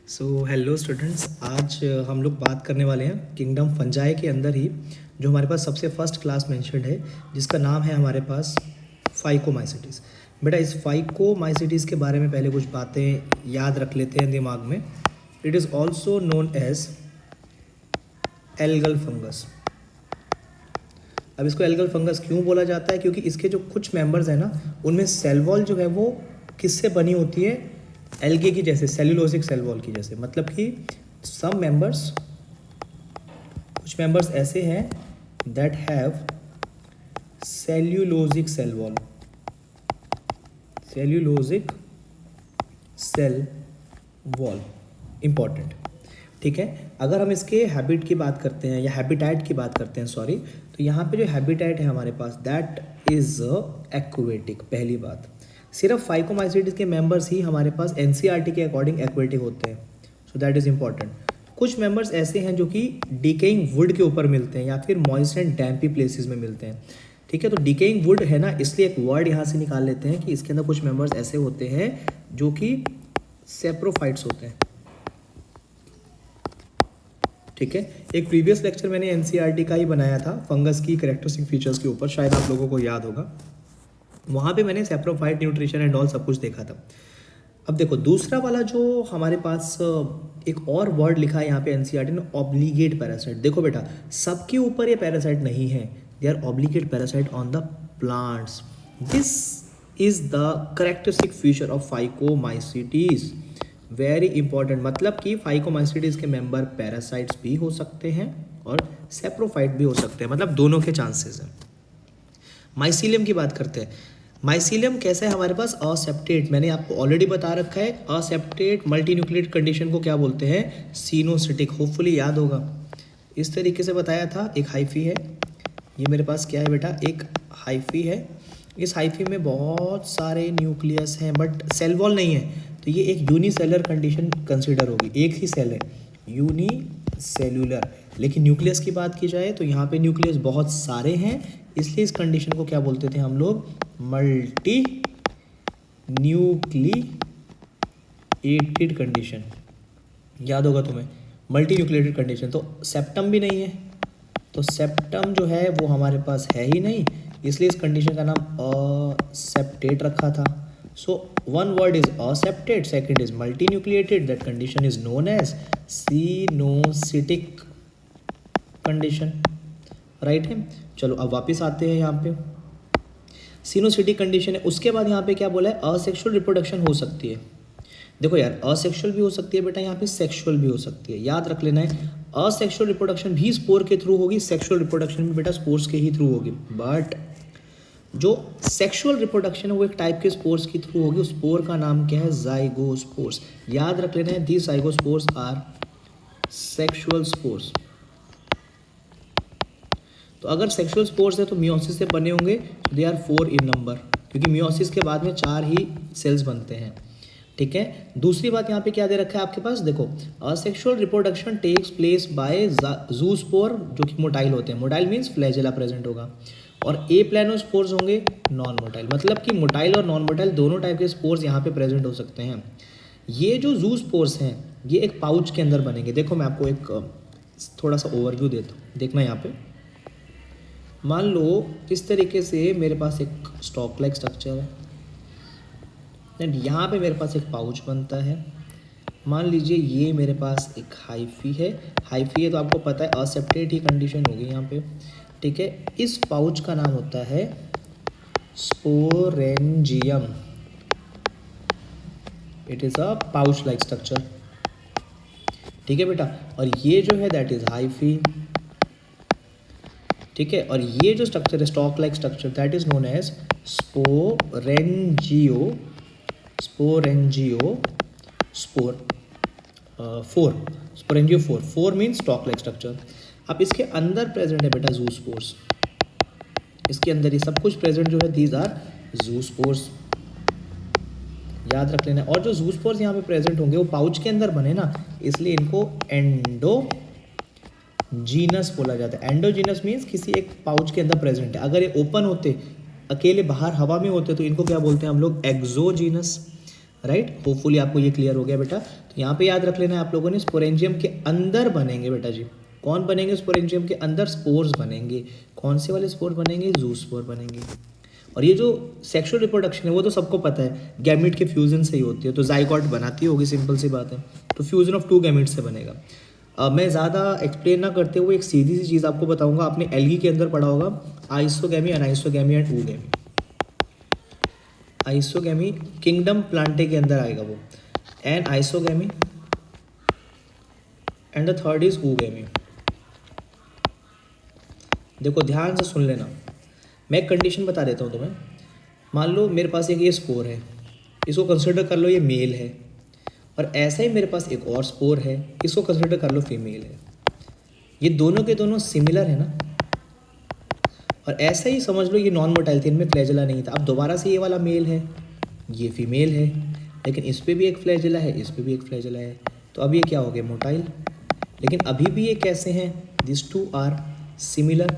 Hello students, आज हम लोग बात करने वाले हैं किंगडम फंजाई के अंदर ही जो हमारे पास सबसे फर्स्ट क्लास मेंशन्ड है, जिसका नाम है हमारे पास फाइकोमाइसिटीज़। बेटा, इस फाइकोमाइसिटीज़ के बारे में पहले कुछ बातें याद रख लेते हैं दिमाग में। It is also known as algal fungus. अब इसको एल्गल फंगस क्यों बोला जाता है? क्योंकि इसके जो कुछ मेंबर्स हैं ना, उनमें सेल वॉल जो है वो किससे बनी होती है? एल्गे की जैसे, सेल्यूलोजिक सेल वॉल की जैसे। मतलब कि सम मेंबर्स, कुछ मेंबर्स ऐसे हैं that have cellulosic cell wall, cellulosic cell wall important. ठीक है, अगर हम इसके हैबिट की बात करते हैं या हैबिटेट की बात करते हैं, सॉरी, तो यहाँ पे जो हैबिटेट है हमारे पास दैट इज एक्वेटिक। पहली बात, सिर्फ फाइकोमाइसिटीज के मेंबर्स ही हमारे पास एनसीईआरटी के अकॉर्डिंग एक्वेटिक होते हैं, सो दैट इज इंपॉर्टेंट। कुछ मेंबर्स ऐसे हैं जो कि डिकेइंग वुड के ऊपर मिलते हैं या फिर मॉइस्ट एंड डैम्पी प्लेसेस में मिलते हैं। ठीक है, तो डिकेइंग वुड है ना, इसलिए एक वर्ड यहाँ से निकाल लेते हैं कि इसके अंदर कुछ मेंबर्स ऐसे होते हैं जो कि सेप्रोफाइट्स होते हैं। ठीक है, एक प्रीवियस लेक्चर मैंने एनसीईआरटी का ही बनाया था फंगस की कैरेक्टरिस्टिक फीचर्स के ऊपर, शायद आप लोगों को याद होगा। वहाँ पे मैंने सेप्रोफाइट, न्यूट्रिशन एंड ऑल सब कुछ देखा था। अब देखो, दूसरा वाला जो हमारे पास एक और वर्ड लिखा है यहाँ पे एनसीईआरटी ने, ऑब्लिगेट पैरासाइट। देखो बेटा, सबके ऊपर ये पैरासाइट नहीं है, they are obligate parasite on the plants. This is the characteristic feature of Phycomycetes, very important. मतलब कि फाइकोमाइसिटीज के मेंबर पैरासाइट्स भी हो सकते हैं और सेप्रोफाइट भी हो सकते हैं, मतलब दोनों के चांसेस हैं। माइसीलियम की बात करते हैं। माइसीलियम कैसा है हमारे पास? असेप्टेट। मैंने आपको ऑलरेडी बता रखा है, असेप्टेट मल्टीन्यूक्लिएट कंडीशन को क्या बोलते हैं? सिनोसिटिक। होपफुली याद होगा, इस तरीके से बताया था। एक हाइफी है, ये मेरे पास क्या है बेटा? एक हाइफी है। इस हाइफी में बहुत सारे न्यूक्लियस हैं बट सेल वॉल नहीं है, तो ये एक यूनिसेलर कंडीशन कंसिडर होगी। एक ही सेल है, यूनिसेल्यूलर। लेकिन न्यूक्लियस की बात की जाए तो यहाँ पे न्यूक्लियस बहुत सारे हैं, इसलिए इस कंडीशन को क्या बोलते थे हम लोग? Multi nucleated condition. याद होगा तुम्हें, मल्टी न्यूक्लिएटेड कंडीशन। तो सेप्टम भी नहीं है, तो सेप्टम जो है वो हमारे पास है ही नहीं, इसलिए इस कंडीशन का नाम असेप्टेट रखा था। So one word is aseptate, second is multinucleated, that condition is known as coenocytic condition. Right है। चलो अब वापस आते हैं यहाँ पे, सिनोसिटिक कंडीशन है। उसके बाद यहाँ पे क्या बोला है? असेक्सुअल रिप्रोडक्शन हो सकती है। देखो यार, असेक्सुअल भी हो सकती है बेटा, यहाँ पे सेक्सुअल भी हो सकती है, याद रख लेना है। असेक्सुअल रिप्रोडक्शन भी स्पोर के थ्रू होगी, सेक्सुअल रिप्रोडक्शन भी बेटा स्पोर्स के ही थ्रू होगी। बट जो सेक्सुअल रिप्रोडक्शन है वो एक टाइप के स्पोर्स के थ्रू होगी। उस स्पोर का नाम क्या है? जाइगोस्पोर्स। याद रख लेना है, these zygospores are sexual spores. तो अगर सेक्सुअल स्पोर्स है तो मियोसिस से बने होंगे, दे आर 4 इन नंबर, क्योंकि मियोसिस के बाद में 4 ही सेल्स बनते हैं। ठीक है, दूसरी बात यहाँ पे क्या दे रखा है आपके पास? देखो, asexual reproduction takes place by zoospore, जो कि मोटाइल होते हैं। मोटाइल मीन्स फ्लैजेला प्रेजेंट होगा, और ए प्लानोस्पोर्स होंगे नॉन मोटाइल। मतलब कि मोटाइल और नॉन मोटाइल दोनों टाइप के स्पोर्स यहाँ पे प्रेजेंट हो सकते हैं। ये जो जूस्पोर्स हैं ये एक पाउच के अंदर बनेंगे। देखो मैं आपको एक थोड़ा सा ओवरव्यू देता हूँ, देखना यहाँ पे। मान लो इस तरीके से मेरे पास एक स्टॉक लाइक स्ट्रक्चर है, एंड यहाँ पे मेरे पास एक पाउच बनता है। मान लीजिए ये मेरे पास एक हाइफी है। हाइफी है तो आपको पता है असेप्टेट ही कंडीशन होगी यहाँ पे। ठीक है, इस पाउच का नाम होता है sporangium. It is a pouch like structure. ठीक है बेटा, और ये जो है दैट इज हाइफी। ठीक है, और ये जो स्ट्रक्चर है stalk like structure, that is known as sporangio sporangiophore 4 means stalk like structure. अब इसके अंदर प्रेजेंट है बेटा जूस्पोर्स, इसके अंदर ये सब कुछ प्रेजेंट जो है दीज आर जूस्पोर्स। याद रख लेना। और जो जूस्पोर्स यहाँ पे प्रेजेंट होंगे वो पाउच के अंदर बने ना, इसलिए इनको एंडोजीनस बोला जाता है। एंडोजीनस मीन्स किसी एक पाउच के अंदर प्रेजेंट है। अगर ये ओपन होते, अकेले बाहर हवा में होते, तो इनको क्या बोलते हैं हम लोग? एक्सोजीनस। राइट। होपफुली आपको ये क्लियर हो गया बेटा। तो यहाँ पे याद रख लेना है आप लोगों ने, स्पोरेंजियम के अंदर बनेंगे बेटा जी। कौन बनेंगे स्पोरेंजियम के अंदर? स्पोर्स बनेंगे। कौन से वाले स्पोर बनेंगे? ज़ूस्पोर बनेंगे। और ये जो सेक्सुअल रिप्रोडक्शन है वो तो सबको पता है, गैमिट के फ्यूजन से ही होती है। तो जाइगोट बनाती होगी, सिंपल सी बात है। तो फ्यूजन ऑफ 2 गैमिट से बनेगा। मैं ज़्यादा एक्सप्लेन ना करते हुए एक सीधी सी चीज़ आपको बताऊंगा। आपने एल्गी के अंदर पढ़ा होगा isogamy, anisogamy and oogamy. Isogamy kingdom plantae के अंदर आएगा वो, and isogamy, and the third is oogamy. देखो ध्यान से सुन लेना, मैं एक कंडीशन बता देता हूँ तुम्हें। मान लो मेरे पास एक ये स्पोर है, इसको कंसिडर कर लो ये मेल है, और ऐसा ही मेरे पास एक और स्पोर है, इसको कंसिडर कर लो फीमेल है। ये दोनों के दोनों सिमिलर है ना, और ऐसा ही समझ लो ये नॉन मोटाइल थे, इनमें फ्लैजेला नहीं था। अब दोबारा से ये वाला मेल है, ये फीमेल है, लेकिन इस पर भी एक फ्लैजेला है, इस पर भी एक फ्लैजेला है। तो अब ये क्या हो गया? मोटाइल। लेकिन अभी भी ये कैसे हैं? This two are similar.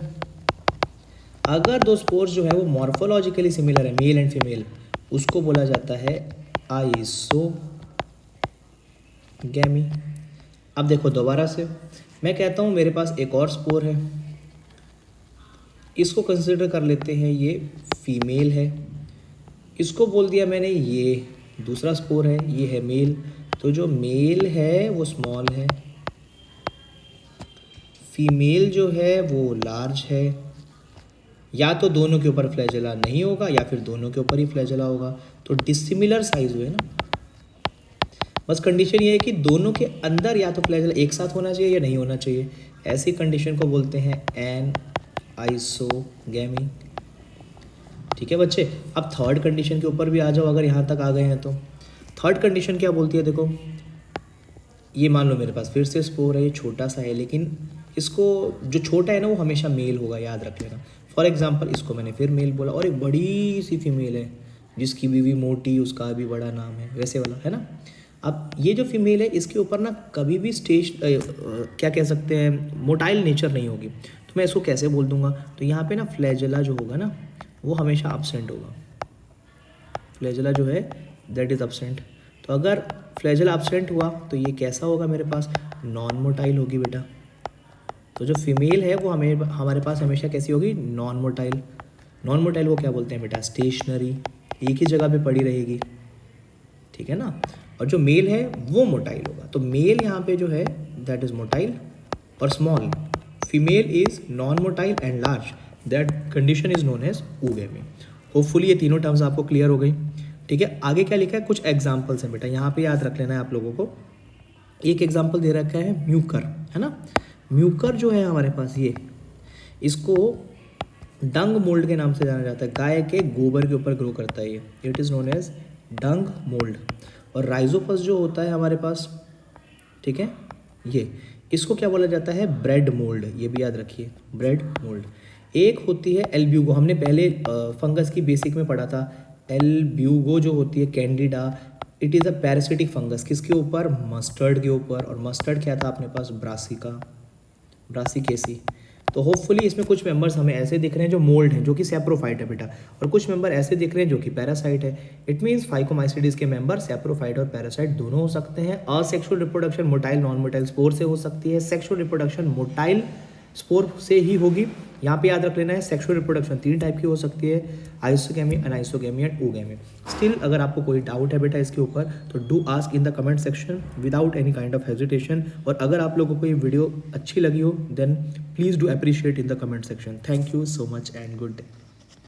अगर दो स्पोर्स जो है वो मॉर्फोलॉजिकली सिमिलर है, मेल एंड फीमेल, उसको बोला जाता है आइसोगैमी। अब देखो दोबारा से मैं कहता हूँ मेरे पास एक और स्पोर है, इसको कंसिडर कर लेते हैं ये फीमेल है, इसको बोल दिया मैंने ये दूसरा स्पोर है, ये है मेल। तो जो मेल है वो स्मॉल है, फीमेल जो है वो लार्ज है। या तो दोनों के ऊपर फ्लैजेला नहीं होगा या फिर दोनों के ऊपर ही फ्लैजेला होगा। तो डिसिमिलर साइज हुए ना, बस कंडीशन ये है कि दोनों के अंदर या तो फ्लैजेला एक साथ होना चाहिए या नहीं होना चाहिए। ऐसी कंडीशन को बोलते हैं एन आइसोगैमी। ठीक है बच्चे। अब थर्ड कंडीशन के ऊपर भी आ जाओ, अगर यहाँ तक आ गए हैं तो। थर्ड कंडीशन क्या बोलती है? देखो ये मान लो मेरे पास फिर से स्पोर है, ये छोटा सा है, लेकिन इसको जो छोटा है ना वो हमेशा मेल होगा, याद रख लेना। फॉर एग्जाम्पल इसको मैंने फिर मेल बोला, और एक बड़ी सी फीमेल है जिसकी बीवी मोटी, उसका भी बड़ा नाम है, वैसे वाला है ना। अब ये जो फीमेल है इसके ऊपर ना कभी भी स्टेज क्या कह सकते हैं, मोटाइल नेचर नहीं होगी। तो मैं इसको कैसे बोल दूंगा? तो यहाँ पे ना फ्लैजेला जो होगा ना वो हमेशा एब्सेंट होगा। फ्लैजेला जो है दैट इज़ एब्सेंट। तो अगर फ्लैजेला एब्सेंट हुआ तो ये कैसा होगा? मेरे पास नॉन मोटाइल होगी बेटा। तो जो फीमेल है वो हमारे पास हमेशा कैसी होगी? Non motile. नॉन मोटाइल को क्या बोलते हैं बेटा? स्टेशनरी, एक ही जगह पे पड़ी रहेगी, ठीक है ना। और जो मेल है वो मोटाइल होगा। तो मेल यहाँ पे जो है दैट इज़ मोटाइल और small, female is non motile and large, that condition is known as oogamy. Hopefully ये तीनों टर्म्स आपको क्लियर हो गई। ठीक है, आगे क्या लिखा है? कुछ एग्जाम्पल्स हैं बेटा, यहाँ पे याद रख लेना है आप लोगों को। एक एग्जाम्पल दे रखा है म्यूकर, है ना। म्यूकर जो है हमारे पास ये, इसको डंग मोल्ड के नाम से जाना जाता है। गाय के गोबर के ऊपर ग्रो करता है ये, it is known as dung mold. और राइजोपस जो होता है हमारे पास, ठीक है, ये इसको क्या बोला जाता है? Bread mould. ये भी याद रखिए, ब्रेड मोल्ड। एक होती है एल्ब्यूगो, हमने पहले फंगस की बेसिक में पढ़ा था। एल्ब्यूगो जो होती है Candida, it is a parasitic fungus. किसके ऊपर? मस्टर्ड के ऊपर। और मस्टर्ड क्या था अपने पास? Brassica, brassicaceae. तो होपफुली इसमें कुछ मेंबर्स हमें ऐसे दिख रहे हैं जो मोल्ड हैं, जो कि सैप्रोफाइट है बेटा, और कुछ मेंबर ऐसे दिख रहे हैं जो कि पैरासाइट है। इट मीन्स फाइकोमाइसिडीज के मेंबर सैप्रोफाइट और पैरासाइट दोनों हो सकते हैं। Asexual reproduction motile non motile spore से हो सकती है, सेक्सुअल रिप्रोडक्शन मोटाइल स्पोर से ही होगी। यहाँ पे याद रख लेना है सेक्सुअल रिप्रोडक्शन 3 टाइप की हो सकती है, आइसोगैमी, अनाइसोगैमी एंड ooगैमी। स्टिल अगर आपको कोई डाउट है बेटा इसके ऊपर तो do ask in the comment section without any kind of hesitation. और अगर आप लोगों को ये वीडियो अच्छी लगी हो then please do appreciate in the comment section. Thank you so much and good day.